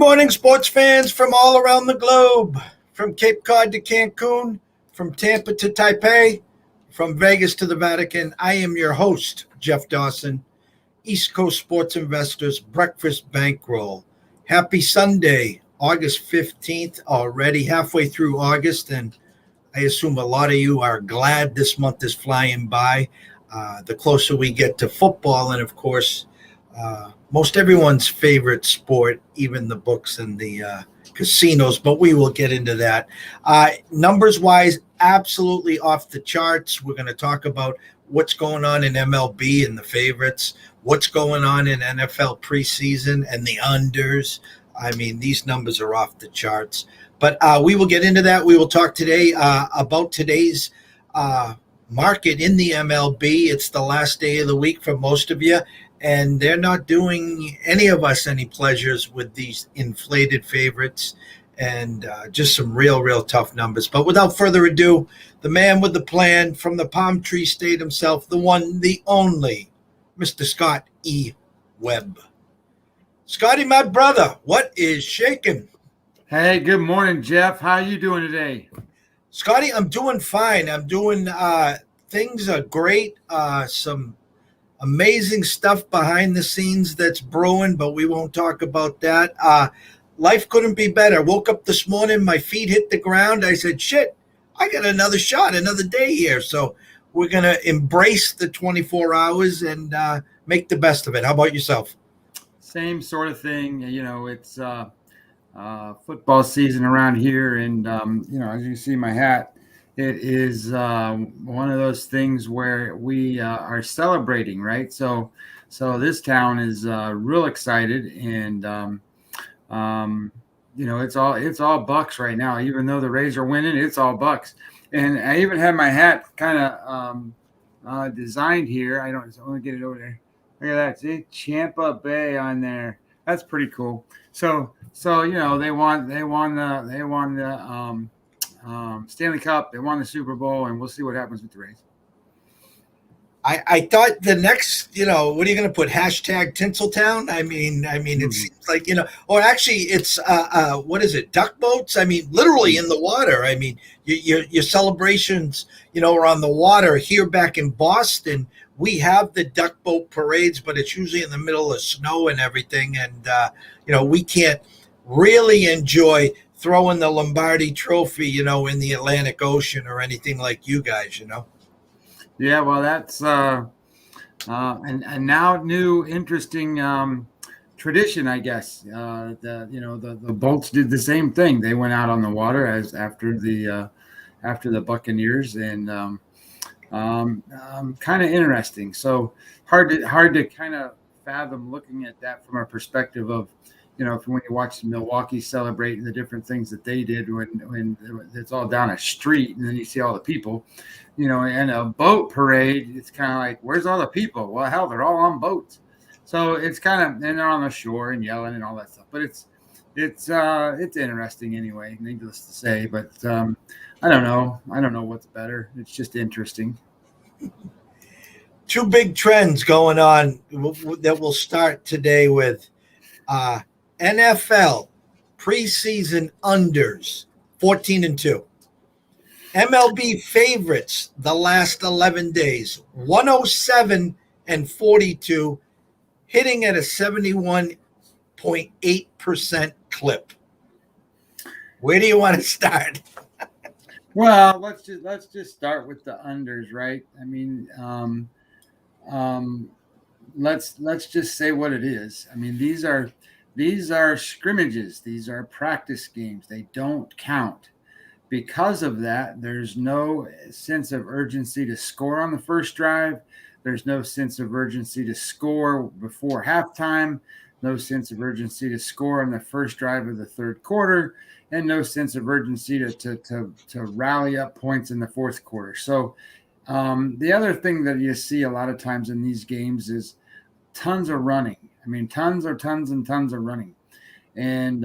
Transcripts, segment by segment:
morning, sports fans from all around the globe, from Cape Cod to Cancun, from Tampa to Taipei, from Vegas to the Vatican. I am your host, Jeff Dawson, East Coast Sports Investors Breakfast Bankroll. Happy Sunday, August 15th, already halfway through August, and I assume a lot of you are glad this month is flying by. The closer we get to football, and of course, most everyone's favorite sport, even the books and the casinos, but we will get into that. Numbers wise, absolutely off the charts. We're going to talk about what's going on in MLB and the favorites, what's going on in NFL preseason and the unders. I mean, these numbers are off the charts. But we will get into that. We will talk today about today's market in the MLB. It's the last day of the week for most of you, and they're not doing any of us any pleasures with these inflated favorites and just some real tough numbers. But without further ado, the man with the plan from the Palm Tree State himself, the one, the only, Mr. Scott E. Webb. Scotty, my brother, what is shaking? Hey, good morning, Jeff. How are you doing today? Scotty, I'm doing fine. I'm doing things are great. Some amazing stuff behind the scenes that's brewing, but we won't talk about that. Life couldn't be better. Woke up this morning, my feet hit the ground. I said, shit, I got another shot, another day here. So we're going to embrace the 24 hours and make the best of it. How about yourself? Same sort of thing. You know, it's football season around here, and as you see my hat, it is one of those things where we are celebrating, right? So this town is real excited, and it's all Bucks right now. Even though the Rays are winning, it's all Bucks. And I even have my hat kind of designed here. I want to get it over there. Look at that. See, Champa Bay on there. That's pretty cool. So they won the Stanley Cup. They won the Super Bowl, and we'll see what happens with the Rays. I thought the next, what are you going to put? Hashtag Tinseltown? I mean, it seems like, or actually it's, what is it? Duck boats? I mean, literally in the water. I mean, your celebrations, are on the water. Here back in Boston, we have the duck boat parades, but it's usually in the middle of snow and everything. And, we can't really enjoy throwing the Lombardi Trophy, in the Atlantic Ocean or anything like you guys, Yeah, well, that's and now new interesting tradition, I guess. The boats did the same thing. They went out on the water as after the Buccaneers, and kind of interesting. So hard to kind of fathom looking at that from a perspective of, when you watch Milwaukee celebrate the different things that they did when it's all down a street, and then you see all the people, and a boat parade, it's kind of like, where's all the people? Well, hell, they're all on boats. So it's kind of, and they're on the shore and yelling and all that stuff. But it's interesting anyway, needless to say. But I don't know what's better. It's just interesting. Two big trends going on that we'll start today with. NFL preseason unders 14-2. MLB favorites the last 11 days 107-42, hitting at a 71.8% clip. Where do you want to start? Well, let's just start with the unders, right? I mean, let's just say what it is. I mean, these are scrimmages. These are practice games. They don't count. Because of that, there's no sense of urgency to score on the first drive. There's no sense of urgency to score before halftime. No sense of urgency to score on the first drive of the third quarter, and no sense of urgency to rally up points in the fourth quarter. So the other thing that you see a lot of times in these games is tons of running. I mean, tons and tons of running. And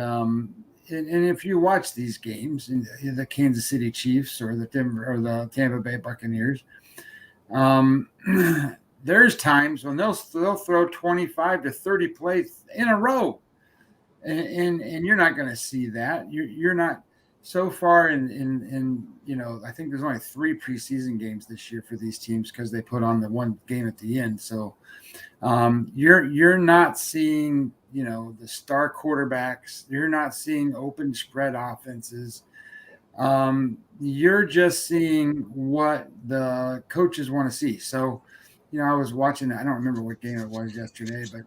if you watch these games, in the Kansas City Chiefs or the Tampa Bay Buccaneers, there's times when they'll throw 25 to 30 plays in a row. and you're not going to see that. You're not so far in I think there's only 3 preseason games this year for these teams because they put on the one game at the end. So you're not seeing the star quarterbacks. You're not seeing open spread offenses. You're just seeing what the coaches want to see. So, I was watching, I don't remember what game it was yesterday, but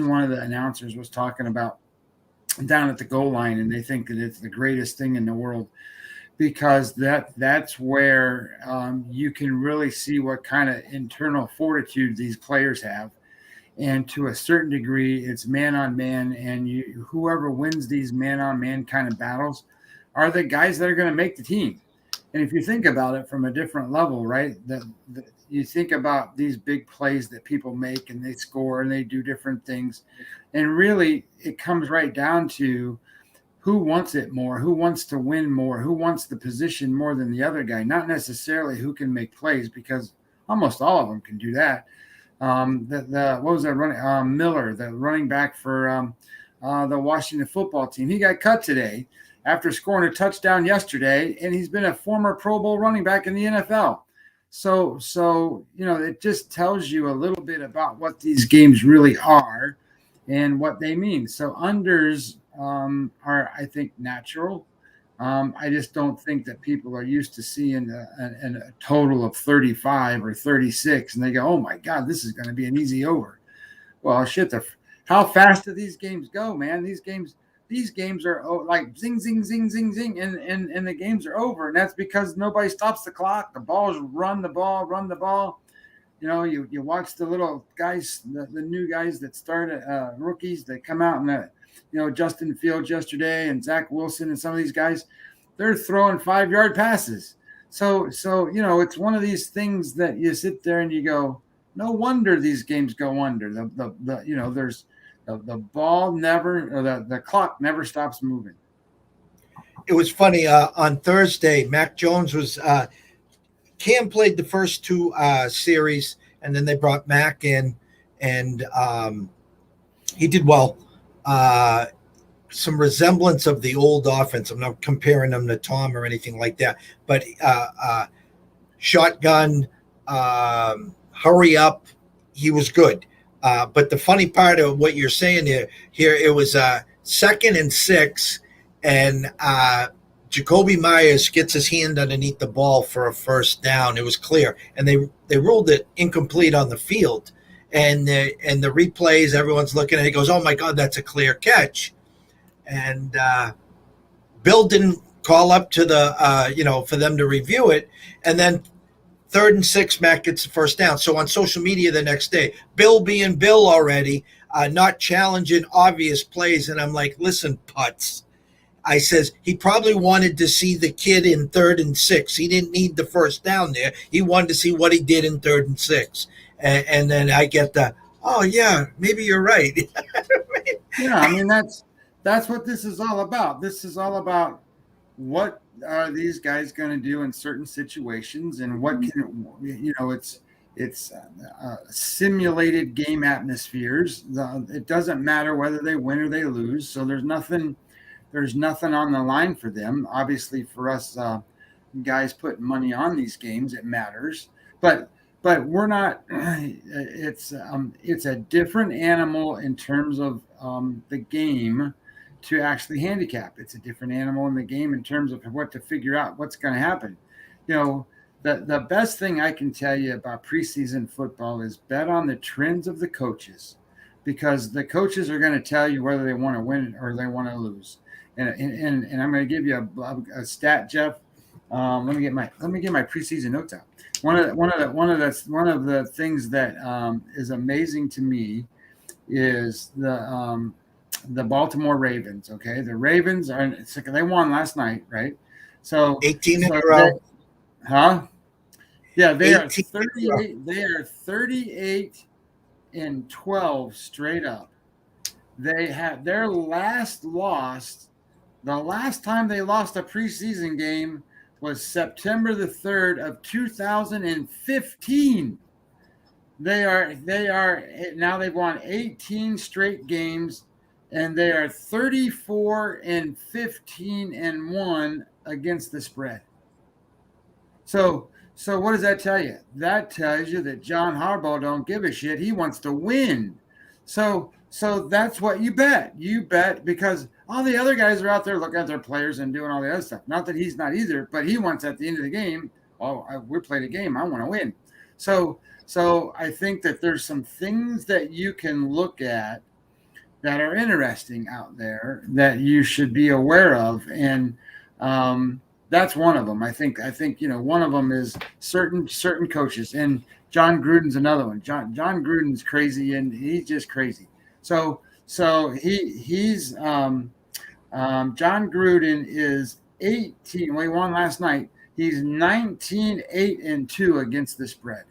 one of the announcers was talking about down at the goal line, and they think that it's the greatest thing in the world because that's where you can really see what kind of internal fortitude these players have. And to a certain degree, it's man on man, and whoever wins these man on man kind of battles are the guys that are going to make the team. And if you think about it from a different level, right, you think about these big plays that people make and they score and they do different things. And really, it comes right down to who wants it more, who wants to win more, who wants the position more than the other guy, not necessarily who can make plays, because almost all of them can do that. What was that running? Miller, the running back for the Washington football team, he got cut today after scoring a touchdown yesterday, and he's been a former Pro Bowl running back in the NFL. So it just tells you a little bit about what these games really are and what they mean. So unders are, I think, natural. I just don't think that people are used to seeing a total of 35 or 36, and they go, "Oh my God, this is going to be an easy over." Well, shit, how fast do these games go, man? These games are like zing, zing, zing, zing, zing, and the games are over. And that's because nobody stops the clock. The balls run the ball. You watch the little guys, the new guys that started, rookies that come out and Justin Fields yesterday and Zach Wilson and some of these guys, they're throwing 5-yard passes. So it's one of these things that you sit there and you go, no wonder these games go under. There's the ball never, or the clock never stops moving. It was funny on Thursday. Mac Jones was Cam played the first 2 series, and then they brought Mac in, and he did well. Some resemblance of the old offense. I'm not comparing them to Tom or anything like that, but shotgun, hurry up. He was good. But the funny part of what you're saying here it was 2nd and 6, and Jacoby Myers gets his hand underneath the ball for a first down. It was clear, and they ruled it incomplete on the field. And the replays, everyone's looking at it, goes, "Oh my God, that's a clear catch." And Bill didn't call up to the for them to review it. And then 3rd and 6, Mac gets the first down. So on social media the next day, Bill being Bill already, not challenging obvious plays. And I'm like, listen, putz. I says he probably wanted to see the kid in 3rd and 6. He didn't need the first down there. He wanted to see what he did in 3rd and 6. And then I get oh yeah, maybe you're right. Yeah, I mean that's what this is all about. This is all about what are these guys going to do in certain situations, and what can it's simulated game atmospheres. It doesn't matter whether they win or they lose. So there's nothing on the line for them. Obviously, for us guys putting money on these games, it matters. But we're not. It's a different animal in terms of the game to actually handicap. It's a different animal in the game in terms of what to figure out what's going to happen. The best thing I can tell you about preseason football is bet on the trends of the coaches, because the coaches are going to tell you whether they want to win or they want to lose. And I'm going to give you a stat, Jeff. Let me get my preseason notes out. One of the things that is amazing to me is the Baltimore Ravens. Okay, the Ravens they won last night, right? So 18 in a row. Yeah, they are 38. They are 38-12 straight up. They had their last loss. The last time they lost a preseason game was September the 3rd of 2015. They are now they've won 18 straight games, and they are 34-15-1 against the spread. So what does that tell you? That tells you that John Harbaugh don't give a shit. He wants to win. So that's what you bet. You bet because all the other guys are out there looking at their players and doing all the other stuff. Not that he's not either, but he wants at the end of the game, we played a game, I want to win. So I think that there's some things that you can look at that are interesting out there that you should be aware of. And that's one of them. I think, one of them is certain coaches, and John Gruden's another one. John Gruden's crazy, and he's just crazy. So he's John Gruden is 18. Well, he won last night. He's 19-8-2 against the spread.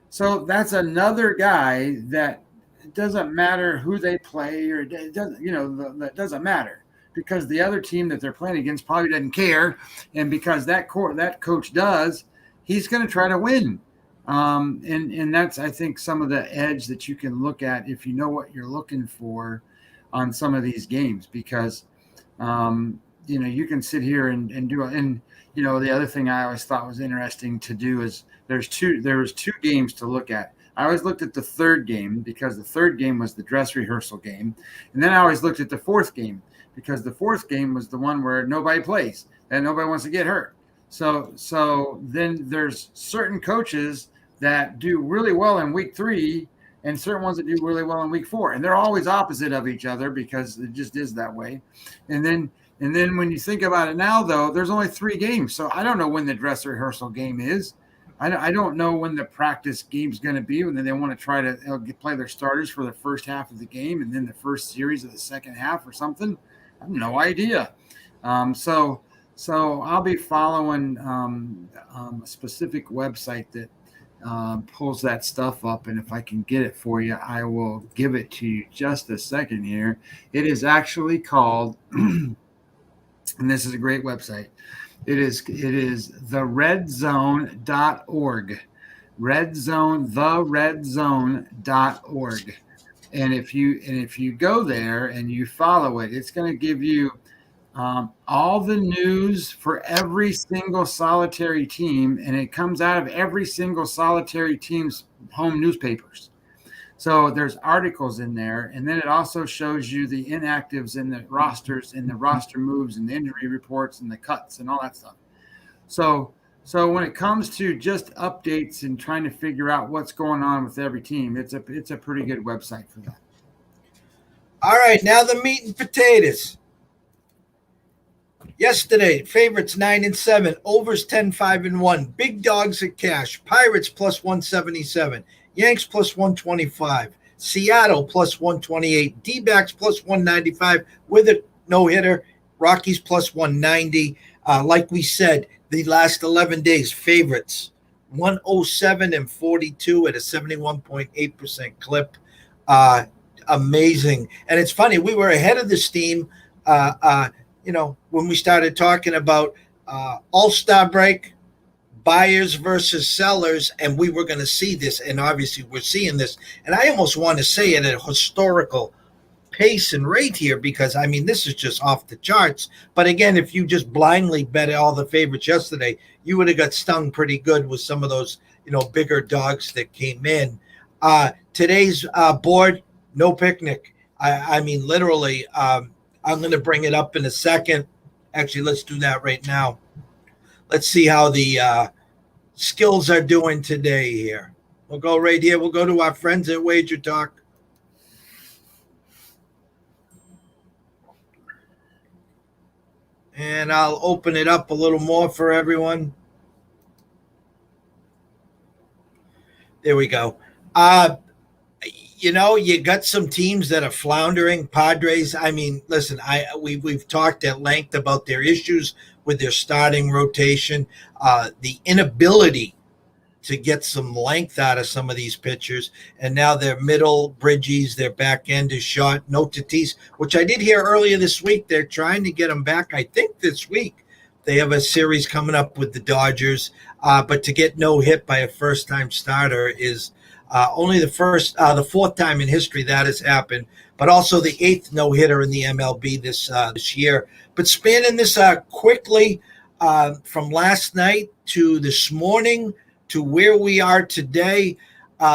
So that's another guy that it doesn't matter who they play, or it doesn't, that doesn't matter, because the other team that they're playing against probably doesn't care, and because that coach does, he's going to try to win. And that's, I think, some of the edge that you can look at if you know what you're looking for on some of these games, because you can sit here and do it. And the other thing I always thought was interesting to do is there was two games to look at. I always looked at the third game because the third game was the dress rehearsal game. And then I always looked at the fourth game because the fourth game was the one where nobody plays and nobody wants to get hurt. So then there's certain coaches that do really well in week 3 and certain ones that do really well in week 4. And they're always opposite of each other because it just is that way. And then when you think about it now, though, there's only 3 games. So I don't know when the dress rehearsal game is. I don't know when the practice game's going to be, when they want to try to play their starters for the first half of the game and then the first series of the second half or something. I have no idea. So I'll be following a specific website that pulls that stuff up, and if I can get it for you, I will give it to you just a second here. It is actually called, and this is a great website. It is theredzone.org. theredzone.org. And if you go there and you follow it, it's going to give you all the news for every single solitary team, and it comes out of every single solitary team's home newspapers. So there's articles in there, and then it also shows you the inactives and the rosters and the roster moves and the injury reports and the cuts and all that stuff. So when it comes to just updates and trying to figure out what's going on with every team, it's a pretty good website for that. All right, now the meat and potatoes. Yesterday, favorites 9-7, overs 10-5-1, big dogs at cash, Pirates plus 177, Yanks plus 125, Seattle plus 128, D-backs plus 195 with a no-hitter, Rockies plus 190. Like we said, the last 11 days, favorites 107-42 at a 71.8% clip. Amazing. And it's funny, we were ahead of this team when we started talking about All-Star break, buyers versus sellers, and we were going to see this, and obviously we're seeing this. And I almost want to say at a historical pace and rate here, because, this is just off the charts. But again, if you just blindly bet all the favorites yesterday, you would have got stung pretty good with some of those, bigger dogs that came in. Today's board, no picnic. Literally, I'm going to bring it up in a second. Actually, let's do that right now. Let's see how the skills are doing today here. We'll go right here. We'll go to our friends at Wager Talk. And I'll open it up a little more for everyone. There we go. You got some teams that are floundering. Padres. Listen, we've talked at length about their issues with their starting rotation, the inability to get some length out of some of these pitchers, and now their middle, Bridges, their back end is shot. No Tatis, which I did hear earlier this week. They're trying to get him back. I think this week they have a series coming up with the Dodgers, but to get no hit by a first-time starter is only the fourth time in history that has happened. but also the 8th no-hitter in the MLB this year. But spanning this quickly from last night to this morning to where we are today,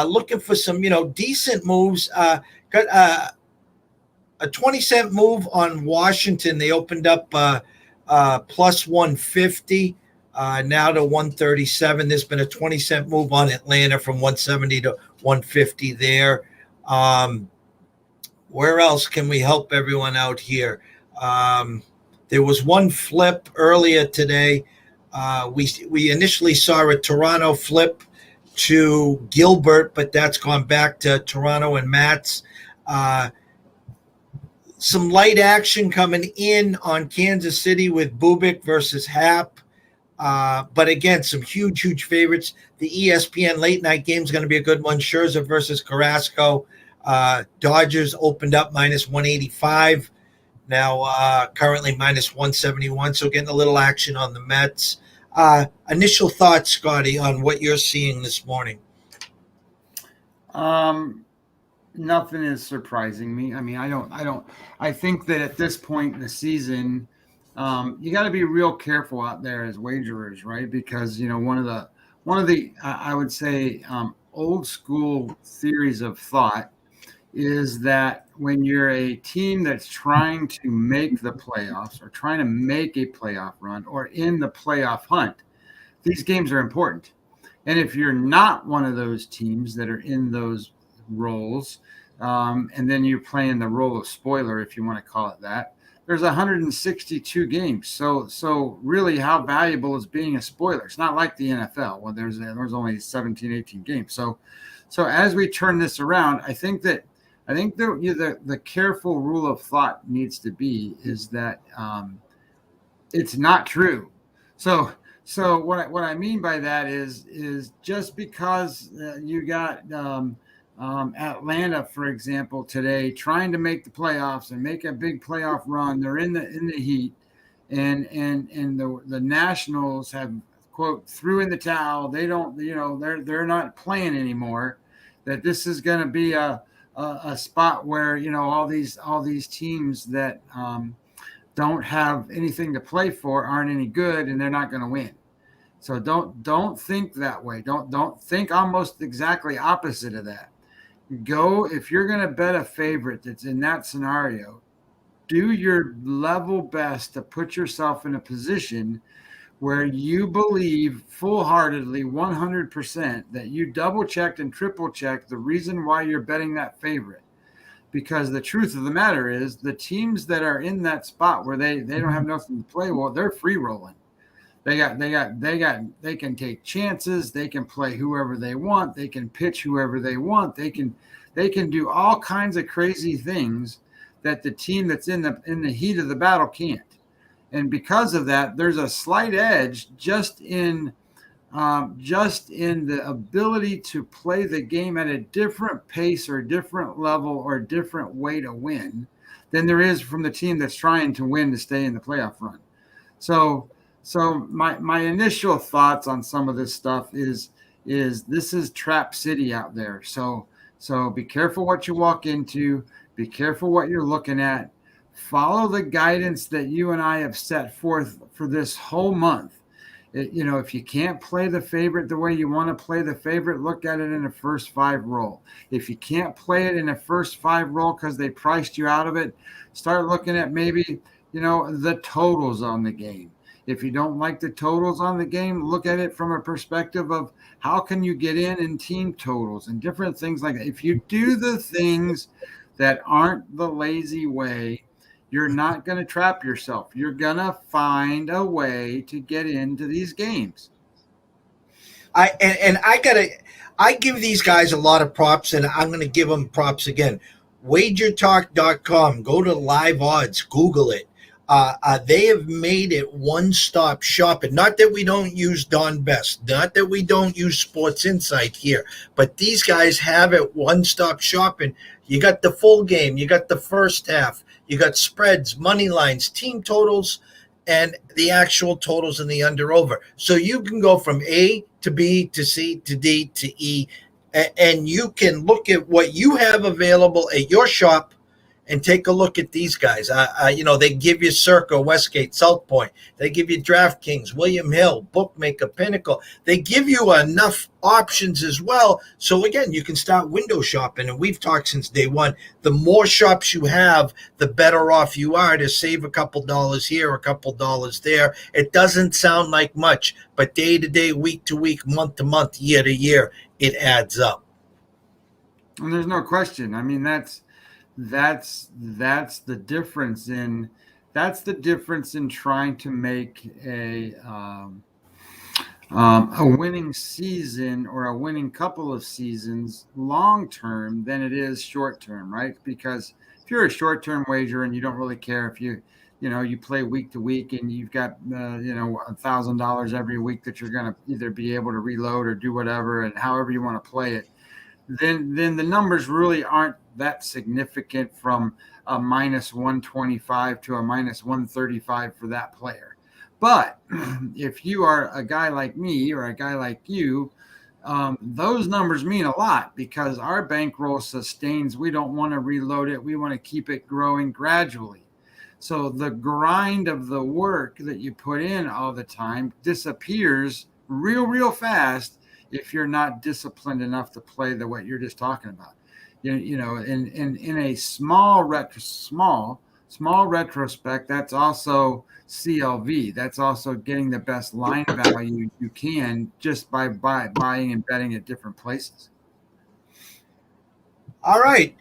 looking for some, decent moves. Got a 20-cent move on Washington. They opened up plus 150. Now to 137. There's been a 20-cent move on Atlanta from 170 to 150 there. Where else can we help everyone out here? There was one flip earlier today. We initially saw a Toronto flip to Gilbert, but that's gone back to Toronto and Mats. Some light action coming in on Kansas City with Bubik versus Happ. But again, some huge favorites. The ESPN late night game is going to be a good one. Scherzer versus Carrasco. Dodgers opened up minus 185. Now currently minus 171. So getting a little action on the Mets. Initial thoughts, Scotty, on what you're seeing this morning? Nothing is surprising me. I mean, I think that at this point in the season, you got to be real careful out there as wagerers, right? Because, one of the I would say, old school theories of thought is that when you're a team that's trying to make the playoffs or trying to make a playoff run or in the playoff hunt, these games are important. And if you're not one of those teams that are in those roles, and then you're playing the role of spoiler, if you want to call it that, there's 162 games. So really, how valuable is being a spoiler? It's not like the NFL. Well, there's only 17, 18 games. So as we turn this around, I think the careful rule of thought needs to be is that it's not true. So what I mean by that is just because you got Atlanta, for example, today trying to make the playoffs and make a big playoff run. They're in the heat, and the Nationals have, quote, threw in the towel. They don't, they're not playing anymore. That this is going to be a spot where all these teams that don't have anything to play for aren't any good, and they're not going to win. So don't think that way. Don't think almost exactly opposite of that. Go, if you're going to bet a favorite that's in that scenario, do your level best to put yourself in a position where you believe full-heartedly 100% that you double-checked and triple-checked the reason why you're betting that favorite. Because the truth of the matter is the teams that are in that spot where they don't have nothing to play, well, they're free-rolling. They can take chances. They can play whoever they want. They can pitch whoever they want. They can do all kinds of crazy things that the team that's in the heat of the battle can't. And because of that, there's a slight edge just in the ability to play the game at a different pace or different level or different way to win than there is from the team that's trying to win to stay in the playoff run. So my initial thoughts on some of this stuff is this is Trap City out there. So be careful what you walk into. Be careful what you're looking at. Follow the guidance that you and I have set forth for this whole month. If you can't play the favorite the way you want to play the favorite, look at it in a first 5 roll. If you can't play it in a first 5 roll because they priced you out of it, start looking at maybe, the totals on the game. If you don't like the totals on the game, look at it from a perspective of how can you get in team totals and different things like that. If you do the things that aren't the lazy way, you're not going to trap yourself. You're going to find a way to get into these games. I give these guys a lot of props, and I'm going to give them props again. Wagertalk.com. Go to live odds. Google it. They have made it one-stop shopping. Not that we don't use Don Best, not that we don't use Sports Insight here, but these guys have it one-stop shopping. You got the full game, you got the first half, you got spreads, money lines, team totals, and the actual totals in the under-over. So you can go from A to B to C to D to E, and you can look at what you have available at your shop and take a look at these guys. They give you Circa, Westgate, South Point. They give you DraftKings, William Hill, Bookmaker, Pinnacle. They give you enough options as well. So again, you can start window shopping. And we've talked since day one. The more shops you have, the better off you are to save a couple dollars here, a couple dollars there. It doesn't sound like much, but day to day, week to week, month to month, year to year, it adds up. And there's no question. I mean, that's the difference in trying to make a winning season or a winning couple of seasons long term than it is short term, right? Because if you're a short term wager and you don't really care if you play week to week and you've got $1,000 every week that you're going to either be able to reload or do whatever and however you want to play it, then the numbers really aren't that significant from a minus 125 to a minus 135 for that player. But if you are a guy like me or a guy like you, those numbers mean a lot because our bankroll sustains. We don't want to reload it. We want to keep it growing gradually. So the grind of the work that you put in all the time disappears real fast if you're not disciplined enough to play what you're just talking about. In a small retrospect, that's also CLV. That's also getting the best line value you can just by buying and betting at different places. All right.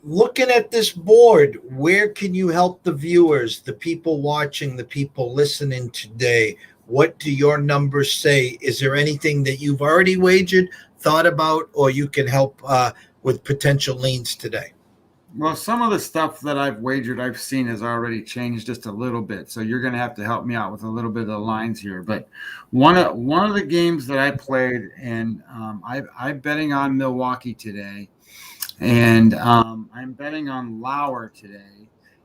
Looking at this board, where can you help the viewers, the people watching, the people listening today? What do your numbers say? Is there anything that you've already wagered, thought about, or you can help with potential leans today? Well, some of the stuff that I've wagered, I've seen has already changed just a little bit. So you're going to have to help me out with a little bit of the lines here. But one of the games that I played, and I'm betting on Milwaukee today, and I'm betting on Lauer today.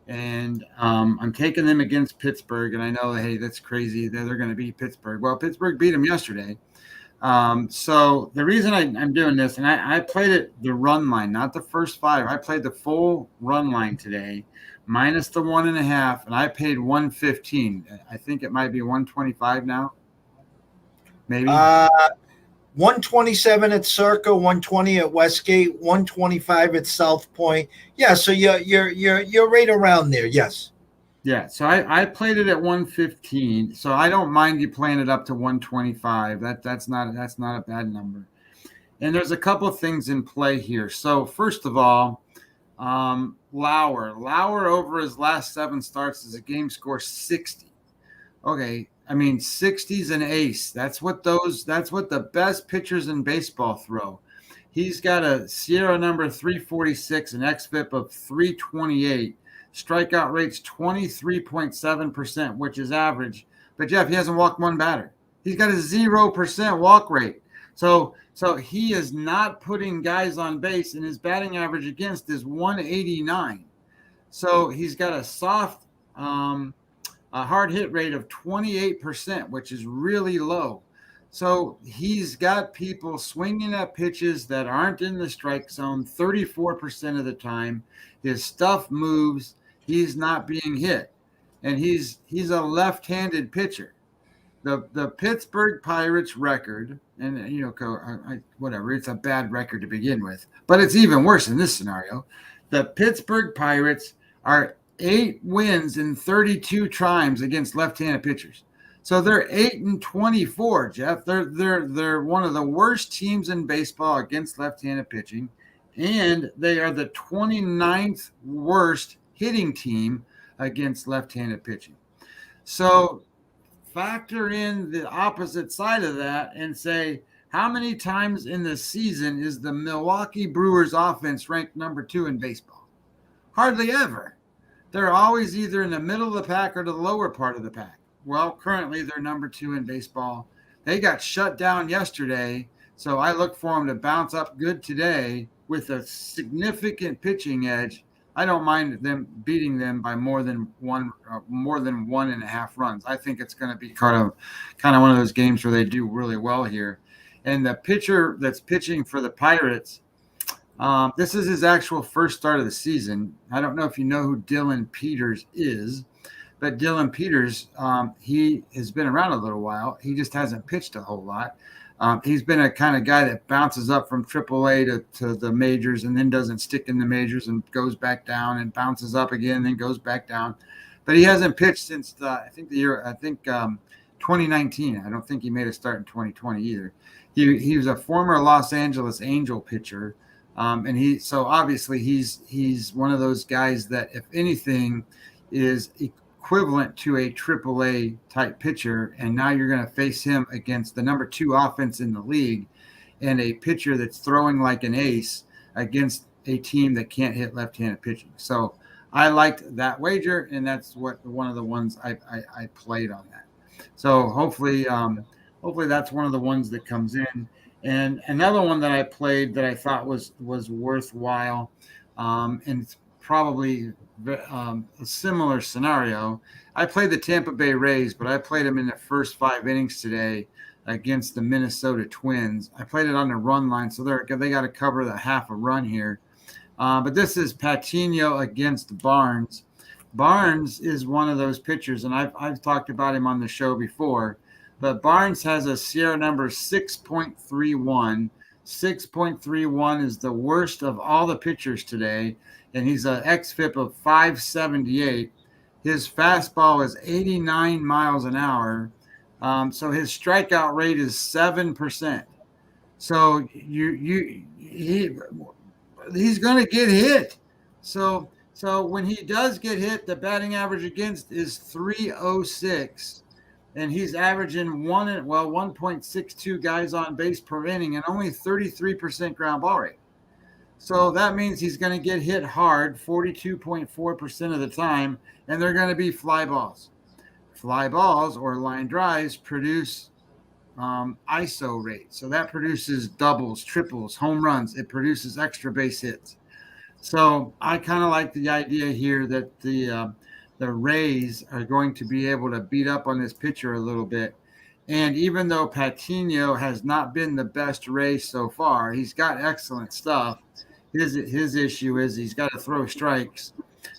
And I'm taking them against Pittsburgh, and I know, hey, that's crazy. They're going to beat Pittsburgh. Well, Pittsburgh beat them yesterday. So the reason I'm doing this, and I played it the run line, not the first five. I played the full run line today, minus the 1.5, and I paid 115. I think it might be 125 now. Maybe 127 at Circa, 120 at Westgate, 125 at South Point. Yeah, so you're right around there. Yes. Yeah, so I played it at 115. So I don't mind you playing it up to 125. That's not a bad number. And there's a couple of things in play here. So first of all, Lauer over his last 7 starts is a game score 60. Okay. I mean, 60's an ace. That's what the best pitchers in baseball throw. He's got a Sierra number 346, an XFIP of 328, strikeout rates 23.7%, which is average. But Jeff, he hasn't walked one batter. He's got a 0% walk rate. So he is not putting guys on base, and his batting average against is 189. So he's got a soft a hard hit rate of 28%, which is really low. So he's got people swinging at pitches that aren't in the strike zone 34% of the time. His stuff moves. He's not being hit. And he's a left-handed pitcher. The Pittsburgh Pirates record, and whatever, it's a bad record to begin with, but it's even worse in this scenario. The Pittsburgh Pirates are 8 wins in 32 times against left-handed pitchers. So they're 8-24, Jeff. They're one of the worst teams in baseball against left-handed pitching, and they are the 29th worst hitting team against left-handed pitching. So factor in the opposite side of that and say, how many times in the season is the Milwaukee Brewers offense ranked number 2 in baseball? Hardly ever. They're always either in the middle of the pack or the lower part of the pack. Well, currently they're number 2 in baseball. They got shut down yesterday, so I look for them to bounce up good today with a significant pitching edge. I don't mind them beating them by more than 1.5 runs. I think it's going to be kind of one of those games where they do really well here. And the pitcher that's pitching for the Pirates, This is his actual first start of the season. I don't know if you know who Dylan Peters is, but Dylan Peters, he has been around a little while. He just hasn't pitched a whole lot. He's been a kind of guy that bounces up from AAA to the majors and then doesn't stick in the majors and goes back down and bounces up again and then goes back down. But he hasn't pitched since I think 2019. I don't think he made a start in 2020 either. He was a former Los Angeles Angel pitcher. And so obviously he's one of those guys that, if anything, is equivalent to a AAA type pitcher. And now you're going to face him against the number 2 offense in the league and a pitcher that's throwing like an ace against a team that can't hit left-handed pitching. So I liked that wager, and that's one of the ones I played on that. So hopefully that's one of the ones that comes in. And another one that I played that I thought was worthwhile, and it's probably a similar scenario. I played the Tampa Bay Rays, but I played them in the first 5 innings today against the Minnesota Twins. I played it on the run line, so they got to cover the half a run here. But this is Patino against Barnes. Barnes is one of those pitchers, and I've talked about him on the show before. But Barnes has a Sierra number 6.31. 6.31 is the worst of all the pitchers today, and he's an xFIP of 578. His fastball is 89 miles an hour, so his strikeout rate is 7%. So he's going to get hit. So when he does get hit, the batting average against is 306. And he's averaging 1.62 guys on base per inning and only 33% ground ball rate. So that means he's going to get hit hard 42.4% of the time, and they're going to be fly balls. Fly balls or line drives produce ISO rate. So that produces doubles, triples, home runs. It produces extra base hits. So I kind of like the idea here that the Rays are going to be able to beat up on this pitcher a little bit. And even though Patino has not been the best Ray so far, he's got excellent stuff. His issue is he's got to throw strikes.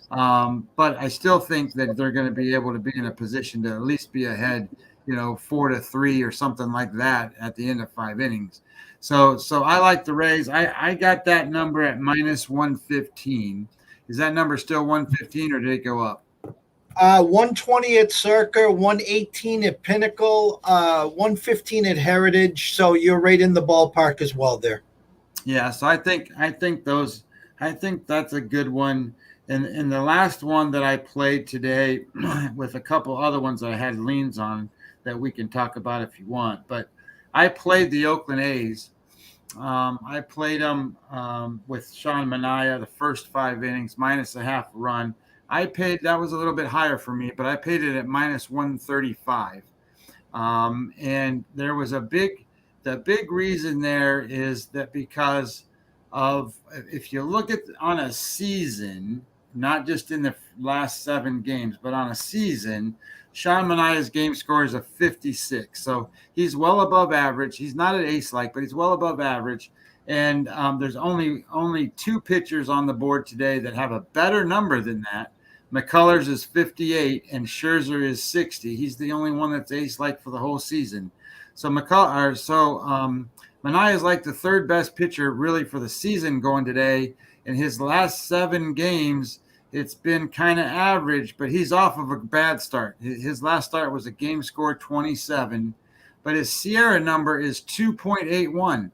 But I still think that they're going to be able to be in a position to at least be ahead, 4-3 or something like that at the end of 5 innings. So I like the Rays. I got that number at -115. Is that number still 115 or did it go up? 120 at Circa, 118 at Pinnacle, 115 at Heritage. So you're right in the ballpark as well there. Yeah, so I think that's a good one. And the last one that I played today with a couple other ones that I had leans on that we can talk about if you want. But I played the Oakland A's. I played them with Sean Manaea the first 5 innings, -0.5 run. That was a little bit higher for me, but I paid it at -135. And there was the big reason there is that because of, if you look at on a season, not just in the last 7 games, but on a season, Sean Manaea's game score is a 56. So he's well above average. He's not an ace-like, but he's well above average. And there's only 2 pitchers on the board today that have a better number than that. McCullers is 58 and Scherzer is 60. He's the only one that's ace-like for the whole season. So Manaea is like the 3rd best pitcher really for the season going today. In his last 7 games, it's been kind of average, but he's off of a bad start. His last start was a game score 27, but his Sierra number is 2.81.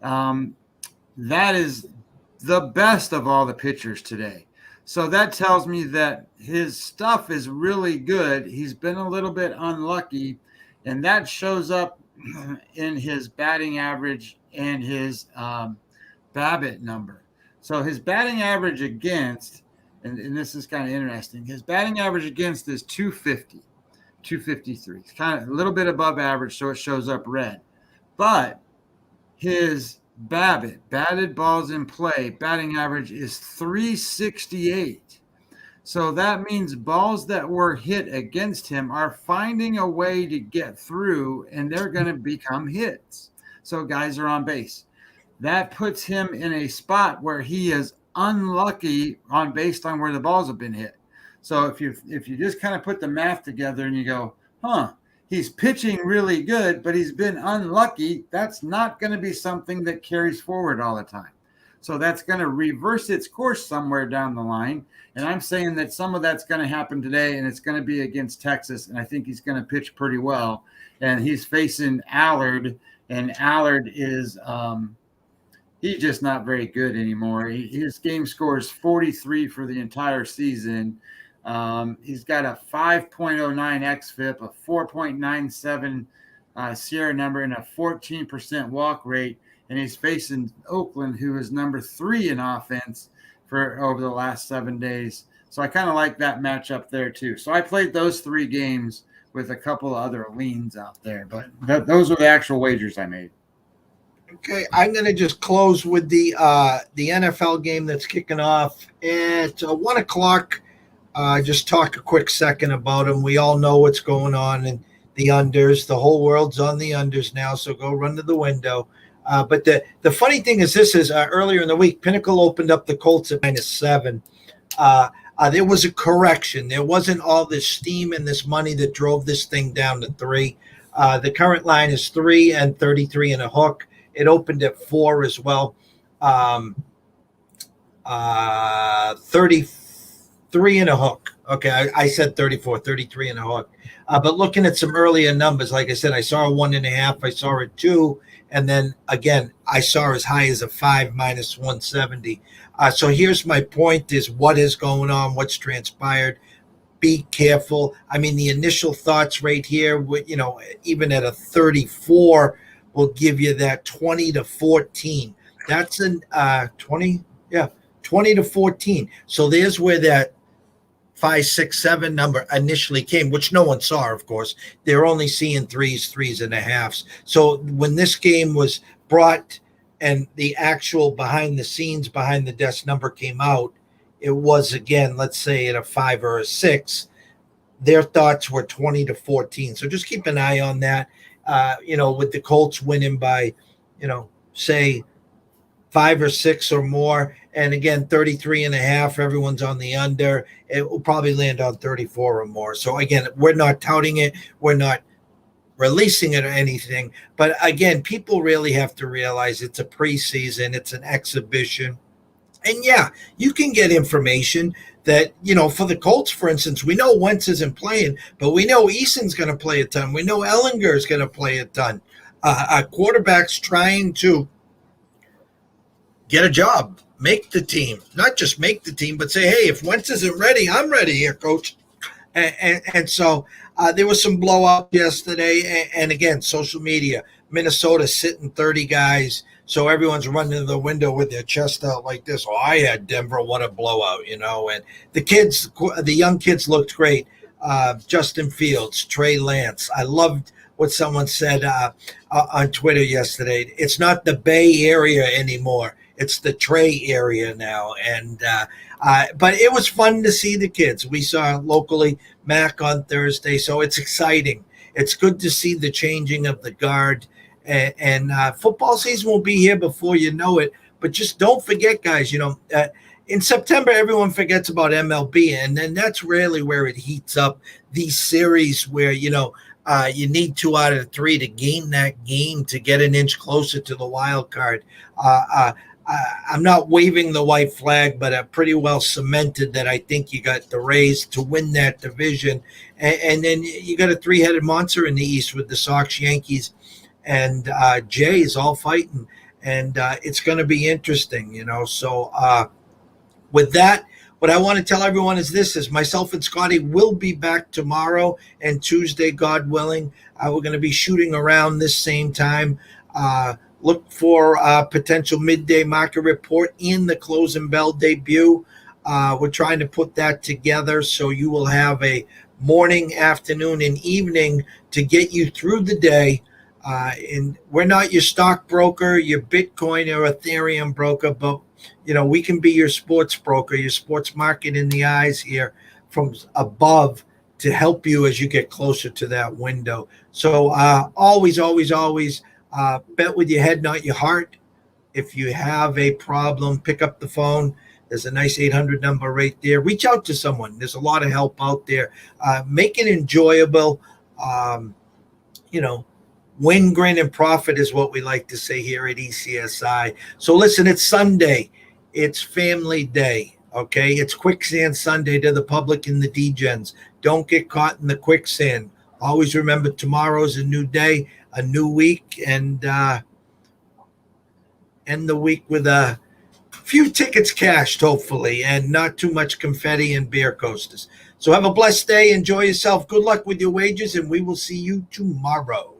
That is the best of all the pitchers today. So that tells me that his stuff is really good. He's been a little bit unlucky, and that shows up in his batting average and his BABIP number. So his batting average against, and this is kind of interesting, his batting average against is 250, 253. It's kind of a little bit above average, so it shows up red. But his BABIP, batted balls in play, batting average is 368. So that means balls that were hit against him are finding a way to get through, and they're going to become hits. So guys are on base. that puts him in a spot where he is unlucky based on where the balls have been hit. So if you just kind of put the math together and you go, he's pitching really good, but he's been unlucky, that's not going to be something that carries forward all the time. So that's going to reverse its course somewhere down the line. And I'm saying that some of that's going to happen today, and it's going to be against Texas. And I think he's going to pitch pretty well. And he's facing Allard, and Allard is he's just not very good anymore. His game score is 43 for the entire season. He's got a 5.09 xFIP, a 4.97 Sierra number, and a 14% walk rate. And he's facing Oakland, who is number 3 in offense for over the last 7 days. So I kind of like that matchup there too. So I played those 3 games with a couple of other leans out there, but those are the actual wagers I made. Okay, I'm going to just close with the NFL game that's kicking off at 1 o'clock. Just talk a quick second about them. We all know what's going on in the unders. The whole world's on the unders now, so go run to the window. But the funny thing is this is earlier in the week, Pinnacle opened up the Colts at -7. There was a correction. There wasn't all this steam and this money that drove this thing down to 3. The current line is 3 and 33 and a hook. It opened at 4 as well. 33 and a hook. Okay, I said 34, 33 and a hook. But looking at some earlier numbers, like I said, I saw a 1.5, I saw a 2, and then again, I saw as high as a 5 -170. So here's my point: is what is going on, what's transpired. Be careful. I mean, the initial thoughts right here, even at a 34, will give you that 20 to 14. That's an 20 to 14. So there's where that 5, 6, 7 number initially came, which no one saw, of course. They're only seeing 3s and a halves. So when this game was brought and the actual behind the scenes, behind the desk number came out, it was, again, let's say at a 5 or a 6. Their thoughts were 20 to 14. So just keep an eye on that. With the Colts winning by, say 5 or 6 or more. And again, 33 and a half, everyone's on the under. It will probably land on 34 or more. So again, we're not touting it. We're not releasing it or anything. But again, people really have to realize it's a preseason. It's an exhibition. And yeah, you can get information that, for the Colts, for instance, we know Wentz isn't playing, but we know Eason's going to play a ton. We know Ellinger is going to play a ton. Our quarterback's trying to get a job, make the team, not just make the team, but say, hey, if Wentz isn't ready, I'm ready here, coach. And so there was some blowout yesterday. And again, social media, Minnesota sitting 30 guys. So everyone's running to the window with their chest out like this. Oh, I had Denver. What a blowout, And the young kids looked great. Justin Fields, Trey Lance. I loved what someone said on Twitter yesterday. It's not the Bay Area anymore. It's the Trey area now. And but it was fun to see the kids. We saw locally Mac on Thursday, so it's exciting. It's good to see the changing of the guard. And football season will be here before you know it. But just don't forget, guys, in September, everyone forgets about MLB. And then that's really where it heats up, these series where, you need 2 out of 3 to gain that game to get an inch closer to the wild card. I'm not waving the white flag, but I pretty well cemented that I think you got the Rays to win that division. And then you got a 3-headed monster in the East with the Sox, Yankees, and Jays all fighting. And it's going to be interesting, So with that, what I want to tell everyone is myself and Scotty will be back tomorrow and Tuesday, God willing. We're going to be shooting around this same time. Look for potential midday market report in the closing bell debut. We're trying to put that together so you will have a morning, afternoon, and evening to get you through the day. And we're not your stockbroker, your Bitcoin or Ethereum broker, but we can be your sports broker, your sports market in the eyes here from above to help you as you get closer to that window. So always bet with your head, not your heart. If you have a problem, pick up the phone. There's a nice 800 number right there. Reach out to someone. There's a lot of help out there. Make it enjoyable. You know, win, grin, and profit is what we like to say here at ECSI. So listen, it's Sunday. It's family day. Okay. It's quicksand Sunday to the public and the degens. Don't get caught in the quicksand. Always remember tomorrow's a new day, a new week, and end the week with a few tickets cashed, hopefully, and not too much confetti and beer coasters. So have a blessed day. Enjoy yourself. Good luck with your wages, and we will see you tomorrow.